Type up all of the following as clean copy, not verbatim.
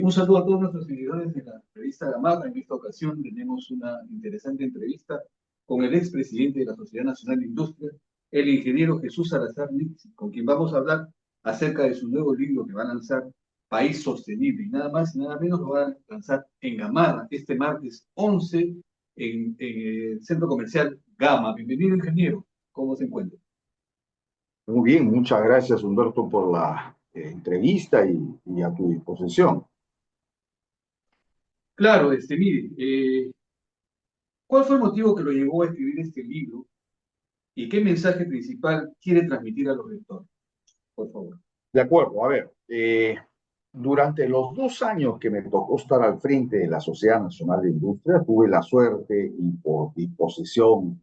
Un saludo a todos nuestros seguidores de la revista Gamarra. En esta ocasión tenemos una interesante entrevista con el expresidente de la Sociedad Nacional de Industria, el ingeniero Jesús Salazar Nix, con quien vamos a hablar acerca de su nuevo libro que va a lanzar, País Sostenible, y nada más y nada menos lo va a lanzar en Gamarra este martes 11 en el Centro Comercial Gama. Bienvenido, ingeniero. ¿Cómo se encuentra? Muy bien, muchas gracias Humberto por la entrevista y a tu disposición. Claro, mire, ¿cuál fue el motivo que lo llevó a escribir este libro y qué mensaje principal quiere transmitir a los lectores? Por favor. De acuerdo, a ver, durante los 2 años que me tocó estar al frente de la Sociedad Nacional de Industria, tuve la suerte y por disposición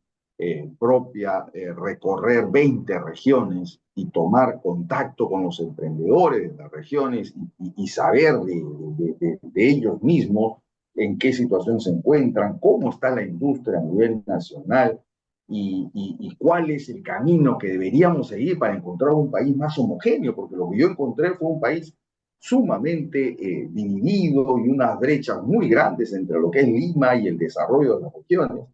propia recorrer 20 regiones y tomar contacto con los emprendedores de las regiones y saber de ellos mismos en qué situación se encuentran, cómo está la industria a nivel nacional y cuál es el camino que deberíamos seguir para encontrar un país más homogéneo, porque lo que yo encontré fue un país sumamente dividido y unas brechas muy grandes entre lo que es Lima y el desarrollo de las regiones.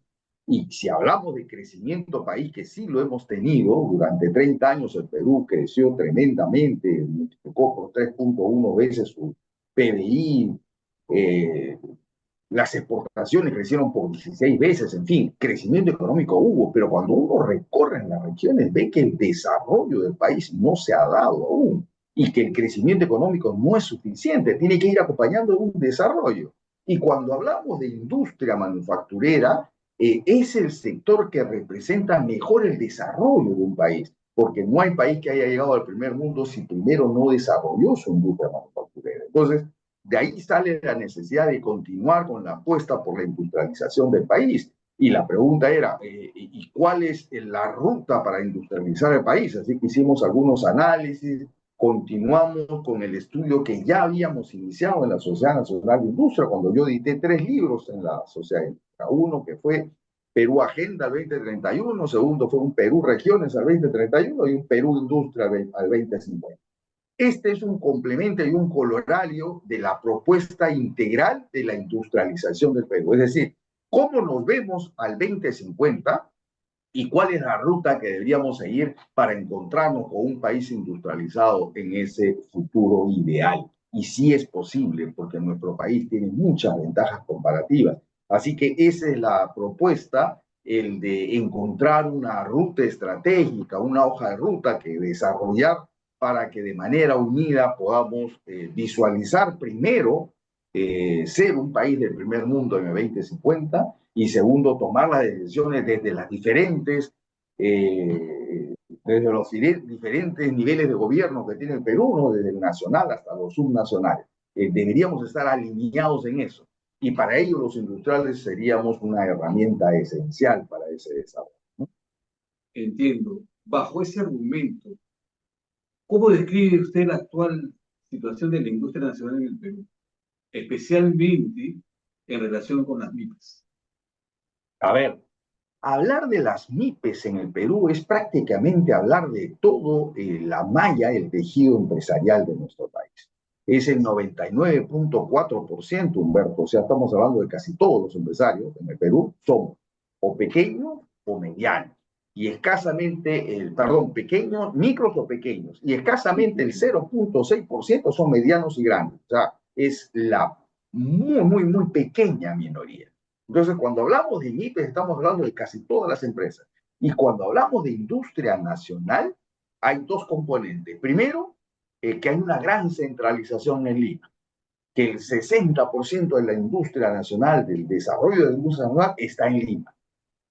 Y si hablamos de crecimiento país, que sí lo hemos tenido, durante 30 años el Perú creció tremendamente, multiplicó por 3.1 veces su PBI, las exportaciones crecieron por 16 veces, en fin, crecimiento económico hubo, pero cuando uno recorre en las regiones ve que el desarrollo del país no se ha dado aún y que el crecimiento económico no es suficiente, tiene que ir acompañando un desarrollo. Y cuando hablamos de industria manufacturera, es el sector que representa mejor el desarrollo de un país, porque no hay país que haya llegado al primer mundo si primero no desarrolló su industria manufacturera. Entonces, de ahí sale la necesidad de continuar con la apuesta por la industrialización del país. Y la pregunta era, ¿y cuál es la ruta para industrializar el país? Así que hicimos algunos análisis, continuamos con el estudio que ya habíamos iniciado en la Sociedad Nacional de Industria, cuando yo edité 3 libros en la Sociedad de Industria. Uno que fue Perú Agenda al 2031, segundo fue un Perú Regiones al 2031 y un Perú Industria al 2050. Este es un complemento y un corolario de la propuesta integral de la industrialización del Perú. Es decir, cómo nos vemos al 2050 y cuál es la ruta que deberíamos seguir para encontrarnos con un país industrializado en ese futuro ideal. Y sí es posible, porque nuestro país tiene muchas ventajas comparativas. Así que esa es la propuesta, el de encontrar una ruta estratégica, una hoja de ruta que desarrollar para que de manera unida podamos visualizar primero ser un país del primer mundo en el 2050 y segundo, tomar las decisiones desde las diferentes, desde los diferentes niveles de gobierno que tiene el Perú, ¿no? Desde el nacional hasta los subnacionales. Deberíamos estar alineados en eso. Y para ello los industriales seríamos una herramienta esencial para ese desarrollo, ¿no? Entiendo. Bajo ese argumento, ¿cómo describe usted la actual situación de la industria nacional en el Perú, especialmente en relación con las MIPs? A ver, hablar de las MIPES en el Perú es prácticamente hablar de todo la malla, el tejido empresarial de nuestro país. Es el 99.4%, Humberto, o sea, estamos hablando de casi todos los empresarios en el Perú, son o pequeños o medianos, y escasamente, pequeños, micros o pequeños, y escasamente el 0.6% son medianos y grandes, o sea, es la muy, muy, muy pequeña minoría. Entonces, cuando hablamos de MIPES, estamos hablando de casi todas las empresas. Y cuando hablamos de industria nacional, hay dos componentes. Primero, que hay una gran centralización en Lima, que el 60% de la industria nacional, del desarrollo de la industria nacional, está en Lima.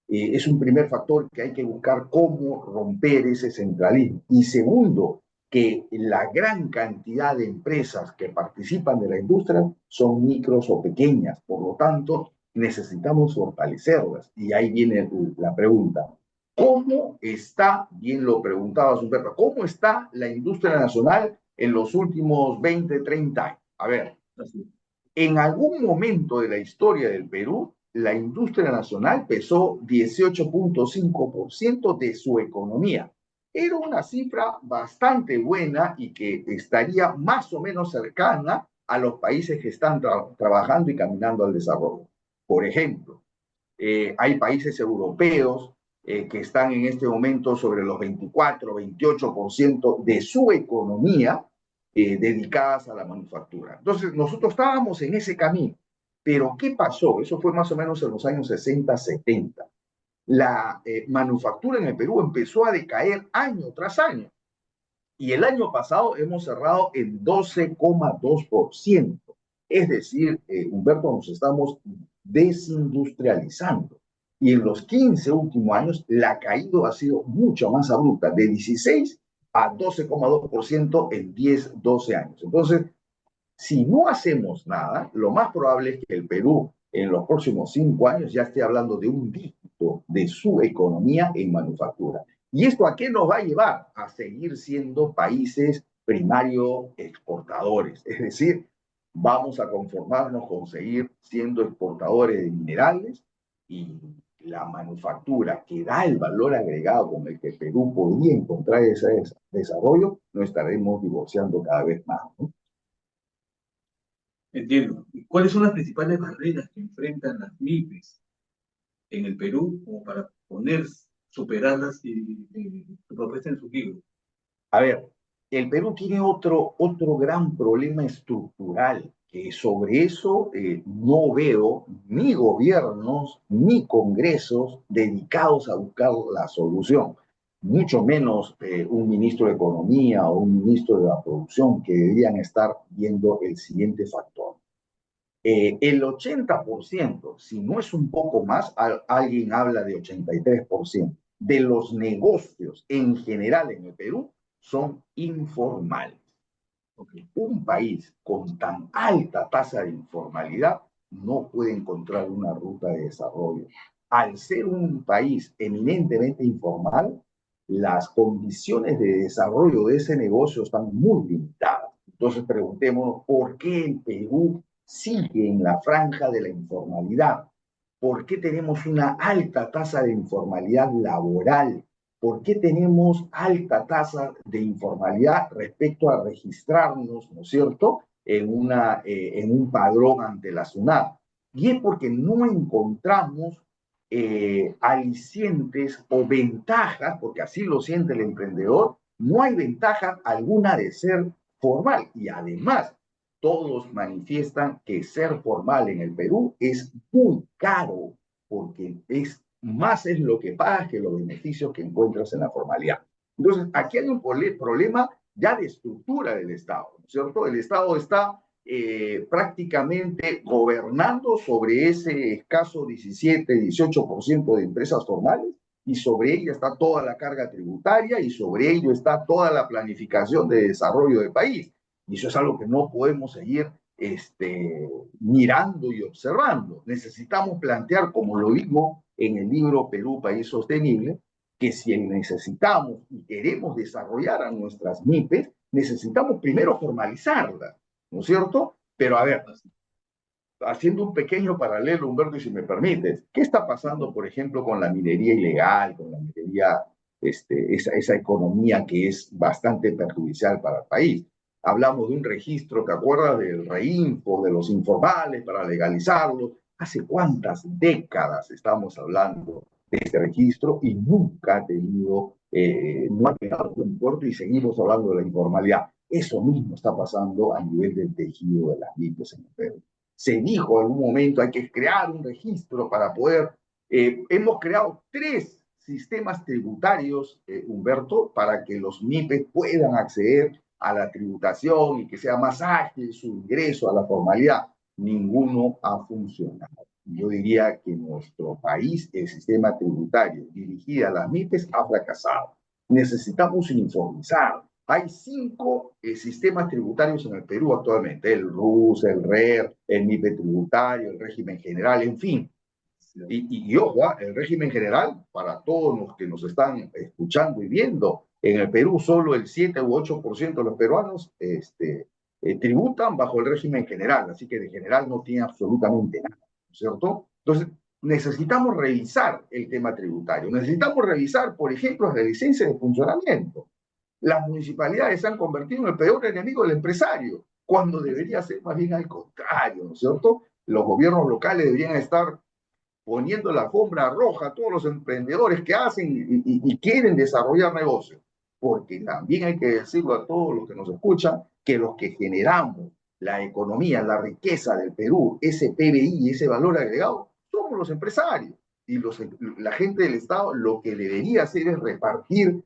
Es un primer factor que hay que buscar cómo romper ese centralismo. Y segundo, que la gran cantidad de empresas que participan de la industria son micros o pequeñas, por lo tanto, necesitamos fortalecerlas. Y ahí viene la pregunta. ¿Cómo está, bien lo preguntaba Humberto, cómo está la industria nacional en los últimos 20, 30 años? A ver, en algún momento de la historia del Perú, la industria nacional pesó 18.5% de su economía. Era una cifra bastante buena y que estaría más o menos cercana a los países que están trabajando y caminando al desarrollo. Por ejemplo, hay países europeos que están en este momento sobre los 24, 28% de su economía dedicadas a la manufactura. Entonces, nosotros estábamos en ese camino. Pero, ¿qué pasó? Eso fue más o menos en los años 60, 70. La manufactura en el Perú empezó a decaer año tras año. Y el año pasado hemos cerrado en 12,2%. Es decir, Humberto, nos estamos desindustrializando. Y en los 15 últimos años, la caída ha sido mucho más abrupta, de 16 a 12,2% en 10, 12 años. Entonces, si no hacemos nada, lo más probable es que el Perú en los próximos 5 años ya esté hablando de un dígito de su economía en manufactura. ¿Y esto a qué nos va a llevar? A seguir siendo países primario exportadores. Es decir, vamos a conformarnos con seguir siendo exportadores de minerales y la manufactura que da el valor agregado con el que Perú podría encontrar ese desarrollo, nos estaremos divorciando cada vez más, ¿no? Entiendo. ¿Y cuáles son las principales barreras que enfrentan las MIPES en el Perú como para superarlas y propuestas en su libro? A ver, el Perú tiene otro gran problema estructural, que sobre eso no veo ni gobiernos ni congresos dedicados a buscar la solución, mucho menos un ministro de Economía o un ministro de la Producción que deberían estar viendo el siguiente factor. El 80%, si no es un poco más, alguien habla de 83%, de los negocios en general en el Perú son informales. Un país con tan alta tasa de informalidad no puede encontrar una ruta de desarrollo. Al ser un país eminentemente informal, las condiciones de desarrollo de ese negocio están muy limitadas. Entonces preguntémonos, ¿por qué el Perú sigue en la franja de la informalidad? ¿Por qué tenemos una alta tasa de informalidad laboral? ¿Por qué tenemos alta tasa de informalidad respecto a registrarnos, ¿no es cierto?, en un padrón ante la SUNAT? Y es porque no encontramos alicientes o ventajas, porque así lo siente el emprendedor, no hay ventaja alguna de ser formal. Y además, todos manifiestan que ser formal en el Perú es muy caro, porque más es lo que pagas que los beneficios que encuentras en la formalidad. Entonces, aquí hay un problema ya de estructura del Estado, ¿no es cierto? El Estado está prácticamente gobernando sobre ese escaso 17, 18% de empresas formales, y sobre ella está toda la carga tributaria y sobre ello está toda la planificación de desarrollo del país. Y eso es algo que no podemos seguir mirando y observando. Necesitamos plantear, como lo digo en el libro Perú, País Sostenible, que si necesitamos y queremos desarrollar a nuestras MIPES, necesitamos primero formalizarlas, ¿no es cierto? Pero a ver, haciendo un pequeño paralelo, Humberto, y si me permites, ¿qué está pasando, por ejemplo, con la minería ilegal, con la minería, esa economía que es bastante perjudicial para el país? Hablamos de un registro, ¿te acuerdas del REINFO, de los informales, para legalizarlo? ¿Hace cuántas décadas estamos hablando de este registro y nunca ha tenido, no ha llegado a buen puerto y seguimos hablando de la informalidad? Eso mismo está pasando a nivel del tejido de las MIPES en el Perú. Se dijo en algún momento hay que crear un registro para poder, hemos creado 3 sistemas tributarios, Humberto, para que los MIPES puedan acceder a la tributación y que sea más ágil su ingreso a la formalidad. Ninguno ha funcionado. Yo diría que en nuestro país el sistema tributario dirigido a las MIPES ha fracasado. Necesitamos uniformizar. Hay 5 sistemas tributarios en el Perú actualmente: el RUS, el RER, el MIPE tributario, el régimen general, en fin. Y ojo, el régimen general, para todos los que nos están escuchando y viendo, en el Perú solo el 7 u 8% de los peruanos tributan bajo el régimen general, así que de general no tiene absolutamente nada, ¿no es cierto? Entonces, necesitamos revisar el tema tributario, necesitamos revisar, por ejemplo, las licencias de funcionamiento. Las municipalidades se han convertido en el peor enemigo del empresario. cuando debería ser más bien al contrario, ¿no es cierto? Los gobiernos locales deberían estar poniendo la alfombra roja a todos los emprendedores que hacen y quieren desarrollar negocios. Porque también hay que decirlo a todos los que nos escuchan, que los que generamos la economía, la riqueza del Perú, ese PBI, ese valor agregado, somos los empresarios. Y la gente del Estado lo que debería hacer es repartir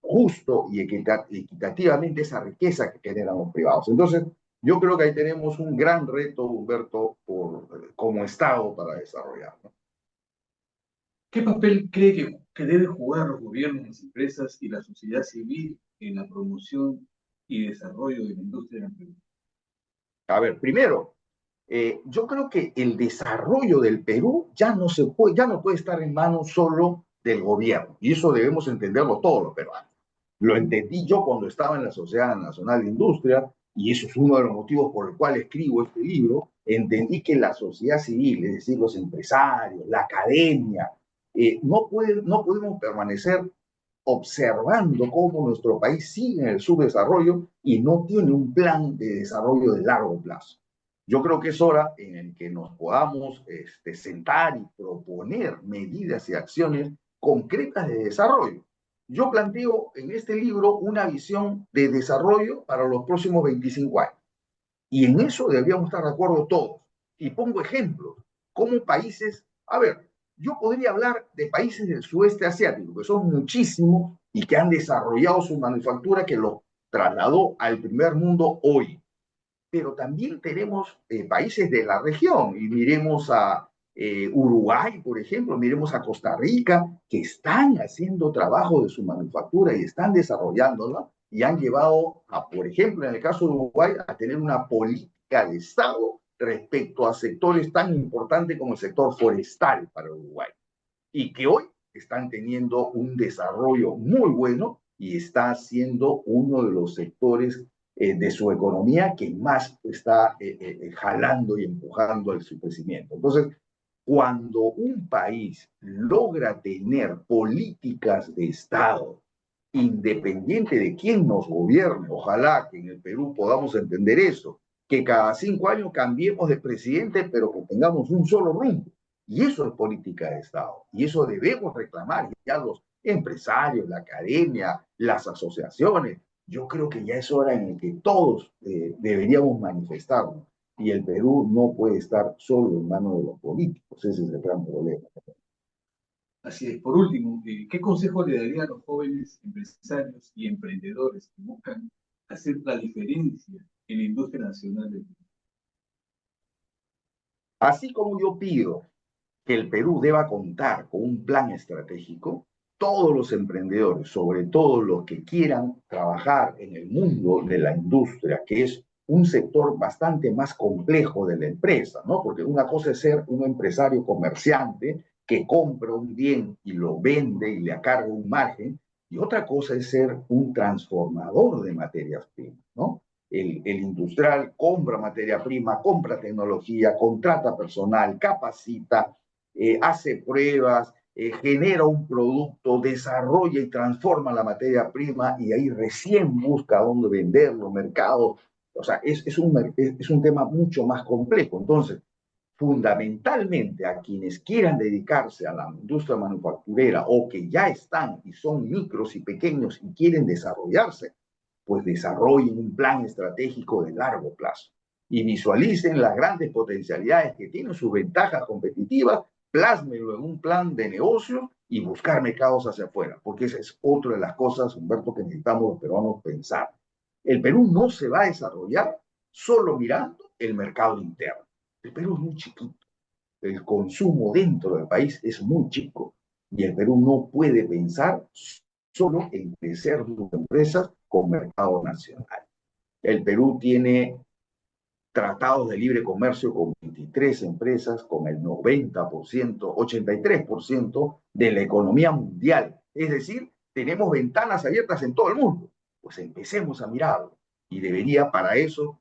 justo y equitativamente esa riqueza que generan los privados. Entonces, yo creo que ahí tenemos un gran reto, Humberto, como Estado para desarrollar, ¿no? ¿Qué papel cree que deben jugar los gobiernos, las empresas y la sociedad civil en la promoción y desarrollo de la industria del Perú? A ver, primero, yo creo que el desarrollo del Perú ya no puede estar en manos solo del gobierno, y eso debemos entenderlo todos los peruanos. Lo entendí yo cuando estaba en la Sociedad Nacional de Industria, y eso es uno de los motivos por el cual escribo este libro. Entendí que la sociedad civil, es decir, los empresarios, la academia, no podemos permanecer observando cómo nuestro país sigue en el subdesarrollo y no tiene un plan de desarrollo de largo plazo. Yo creo que es hora en el que nos podamos sentar y proponer medidas y acciones concretas de desarrollo. Yo planteo en este libro una visión de desarrollo para los próximos 25 años. Y en eso deberíamos estar de acuerdo todos. Y pongo ejemplos, como países, a ver, yo podría hablar de países del sudeste asiático, que son muchísimos y que han desarrollado su manufactura que lo trasladó al primer mundo hoy. Pero también tenemos países de la región, y miremos a Uruguay, por ejemplo, miremos a Costa Rica, que están haciendo trabajo de su manufactura y están desarrollándola, y han llevado, por ejemplo, en el caso de Uruguay, a tener una política de Estado respecto a sectores tan importantes como el sector forestal para Uruguay, y que hoy están teniendo un desarrollo muy bueno y está siendo uno de los sectores de su economía que más está jalando y empujando a su crecimiento. Entonces, cuando un país logra tener políticas de Estado, independiente de quién nos gobierne, ojalá que en el Perú podamos entender eso, que cada 5 años cambiemos de presidente, pero que tengamos un solo rumbo. Y eso es política de Estado. Y eso debemos reclamar ya los empresarios, la academia, las asociaciones. Yo creo que ya es hora en el que todos deberíamos manifestarnos. Y el Perú no puede estar solo en manos de los políticos. Ese es el gran problema. Así es. Por último, ¿qué consejo le daría a los jóvenes empresarios y emprendedores que buscan hacer la diferencia en la industria nacional del Perú? Así como yo pido que el Perú deba contar con un plan estratégico, todos los emprendedores, sobre todo los que quieran trabajar en el mundo de la industria, que es un sector bastante más complejo de la empresa, ¿no? Porque una cosa es ser un empresario comerciante que compra un bien y lo vende y le acarga un margen, y otra cosa es ser un transformador de materias primas, ¿no? El industrial compra materia prima, compra tecnología, contrata personal, capacita, hace pruebas, genera un producto, desarrolla y transforma la materia prima y ahí recién busca dónde venderlo, mercado. O sea, es un tema mucho más complejo. Entonces, fundamentalmente a quienes quieran dedicarse a la industria manufacturera o que ya están y son micros y pequeños y quieren desarrollarse, pues desarrollen un plan estratégico de largo plazo y visualicen las grandes potencialidades que tienen, sus ventajas competitivas, plásmenlo en un plan de negocio y buscar mercados hacia afuera, porque esa es otra de las cosas, Humberto, que necesitamos los peruanos pensar. El Perú no se va a desarrollar solo mirando el mercado interno. El Perú es muy chiquito, el consumo dentro del país es muy chico y el Perú no puede pensar solo en crecer sus empresas con mercado nacional. El Perú tiene tratados de libre comercio con 23 empresas, con el 90%, 83% de la economía mundial. Es decir, tenemos ventanas abiertas en todo el mundo. Pues empecemos a mirarlo. Y para eso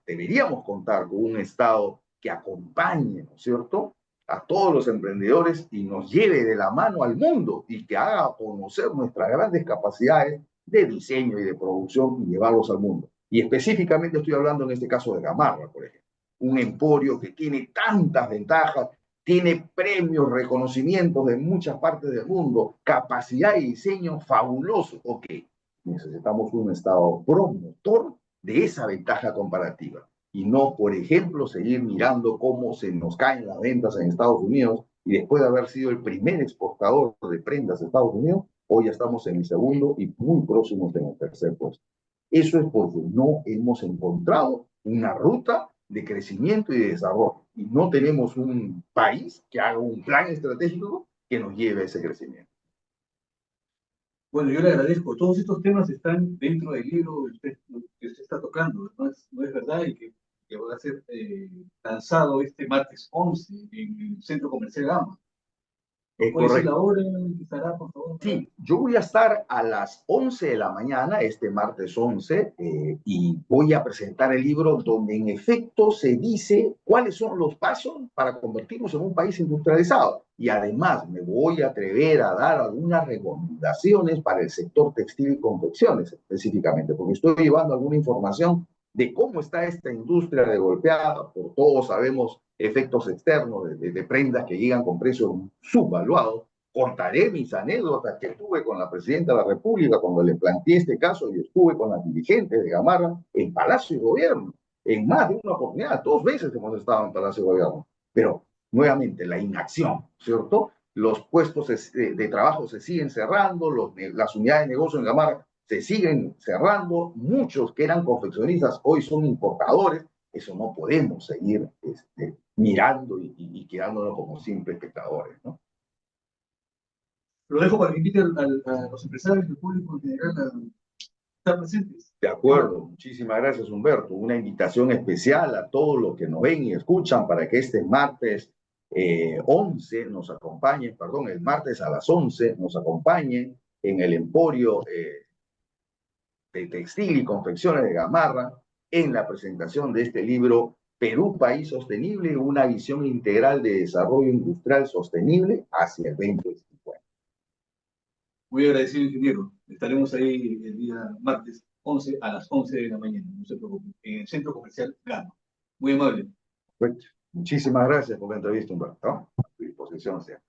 deberíamos contar con un Estado que acompañe, ¿no es cierto?, a todos los emprendedores y nos lleve de la mano al mundo y que haga conocer nuestras grandes capacidades de diseño y de producción y llevarlos al mundo. Y específicamente estoy hablando en este caso de Gamarra, por ejemplo. Un emporio que tiene tantas ventajas, tiene premios, reconocimientos de muchas partes del mundo, capacidad y diseño fabuloso. Ok, necesitamos un Estado promotor de esa ventaja comparativa y no, por ejemplo, seguir mirando cómo se nos caen las ventas en Estados Unidos y después de haber sido el primer exportador de prendas de Estados Unidos, hoy ya estamos en el segundo y muy próximos en el tercer puesto. Eso es porque no hemos encontrado una ruta de crecimiento y de desarrollo y no tenemos un país que haga un plan estratégico que nos lleve a ese crecimiento. Bueno, yo le agradezco. Todos estos temas están dentro del libro que usted está tocando. No es verdad y que va a ser lanzado este martes 11 en el Centro Comercial Gama. ¿Nos puede decir la Correcto. hora en que estará, por favor? Sí, yo voy a estar a las 11 de la mañana, este martes 11, y voy a presentar el libro donde en efecto se dice cuáles son los pasos para convertirnos en un país industrializado. Y además me voy a atrever a dar algunas recomendaciones para el sector textil y confecciones específicamente, porque estoy llevando alguna información de cómo está esta industria de golpeada, por todos sabemos efectos externos de prendas que llegan con precios subvaluados. Contaré mis anécdotas que tuve con la presidenta de la República cuando le planteé este caso y estuve con las dirigentes de Gamarra en Palacio de Gobierno. En más de una oportunidad, 2 veces hemos estado en Palacio de Gobierno. Pero, nuevamente, la inacción, ¿cierto? Los puestos de trabajo se siguen cerrando, las unidades de negocio en Gamarra se siguen cerrando, muchos que eran confeccionistas hoy son importadores. Eso no podemos seguir mirando y quedándonos como simples espectadores, ¿no? Lo dejo para que invite a los empresarios y al público en general a estar presentes. De acuerdo, muchísimas gracias Humberto. Una invitación especial a todos los que nos ven y escuchan para que este martes 11 nos acompañen, perdón, el martes a las 11 nos acompañen en el Emporio de Textil y Confecciones de Gamarra en la presentación de este libro Perú, País Sostenible, una visión integral de desarrollo industrial sostenible hacia el 2050. Muy agradecido, ingeniero. Estaremos ahí el día martes 11 a las 11 de la mañana, no se preocupe, en el Centro Comercial Gama. Muy amable. Muchísimas gracias por la entrevista, Humberto. A tu disposición sea.